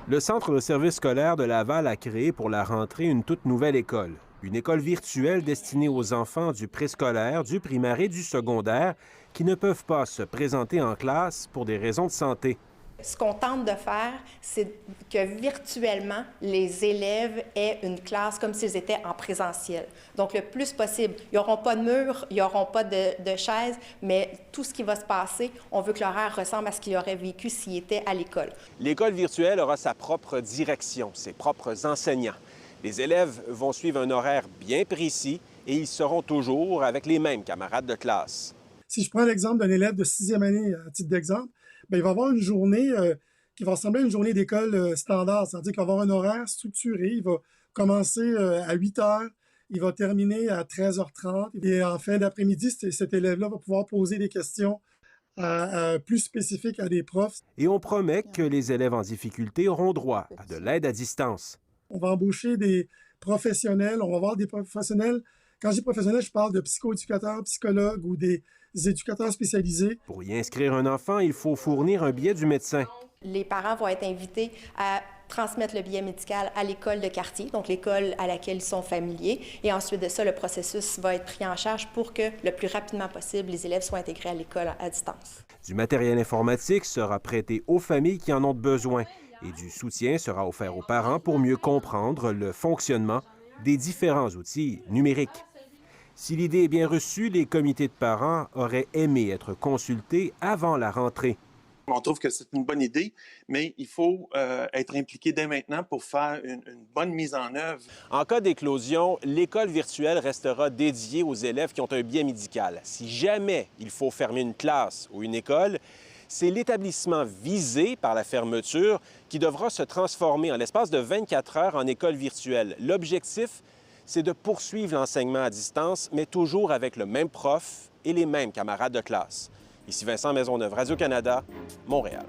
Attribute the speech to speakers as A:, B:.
A: Le Centre de services scolaires de Laval a créé pour la rentrée une toute nouvelle école. Une école virtuelle destinée aux enfants du préscolaire, du primaire et du secondaire qui ne peuvent pas se présenter en classe pour des raisons de santé.
B: Ce qu'on tente de faire, c'est que virtuellement, les élèves aient une classe comme s'ils étaient en présentiel. Donc, le plus possible. Ils n'auront pas de mur, ils n'auront pas de chaises, mais tout ce qui va se passer, on veut que l'horaire ressemble à ce qu'ils auraient vécu s'ils étaient à l'école.
A: L'école virtuelle aura sa propre direction, ses propres enseignants. Les élèves vont suivre un horaire bien précis et ils seront toujours avec les mêmes camarades de classe.
C: Si je prends l'exemple d'un élève de 6e année, à titre d'exemple, bien, il va avoir une journée qui va ressembler à une journée d'école standard, c'est-à-dire qu'il va avoir un horaire structuré. Il va commencer à 8 heures, il va terminer à 13h30. Et en fin d'après-midi, cet élève-là va pouvoir poser des questions plus spécifiques à des profs.
A: Et on promet que les élèves en difficulté auront droit à de l'aide à distance.
C: On va embaucher des professionnels, on va avoir des professionnels. Quand je dis professionnels, je parle de psychoéducateurs, psychologues ou des éducateurs spécialisés.
A: Pour y inscrire un enfant, il faut fournir un billet du médecin.
B: Les parents vont être invités à transmettre le billet médical à l'école de quartier, donc l'école à laquelle ils sont familiers. Et ensuite de ça, le processus va être pris en charge pour que le plus rapidement possible, les élèves soient intégrés à l'école à distance.
A: Du matériel informatique sera prêté aux familles qui en ont besoin et du soutien sera offert aux parents pour mieux comprendre le fonctionnement des différents outils numériques. Si l'idée est bien reçue, les comités de parents auraient aimé être consultés avant la rentrée.
D: On trouve que c'est une bonne idée, mais il faut être impliqué dès maintenant pour faire une bonne mise en œuvre.
A: En cas d'éclosion, l'école virtuelle restera dédiée aux élèves qui ont un billet médical. Si jamais il faut fermer une classe ou une école, c'est l'établissement visé par la fermeture qui devra se transformer en l'espace de 24 heures en école virtuelle. L'objectif, c'est de poursuivre l'enseignement à distance, mais toujours avec le même prof et les mêmes camarades de classe. Ici Vincent Maisonneuve, Radio-Canada, Montréal.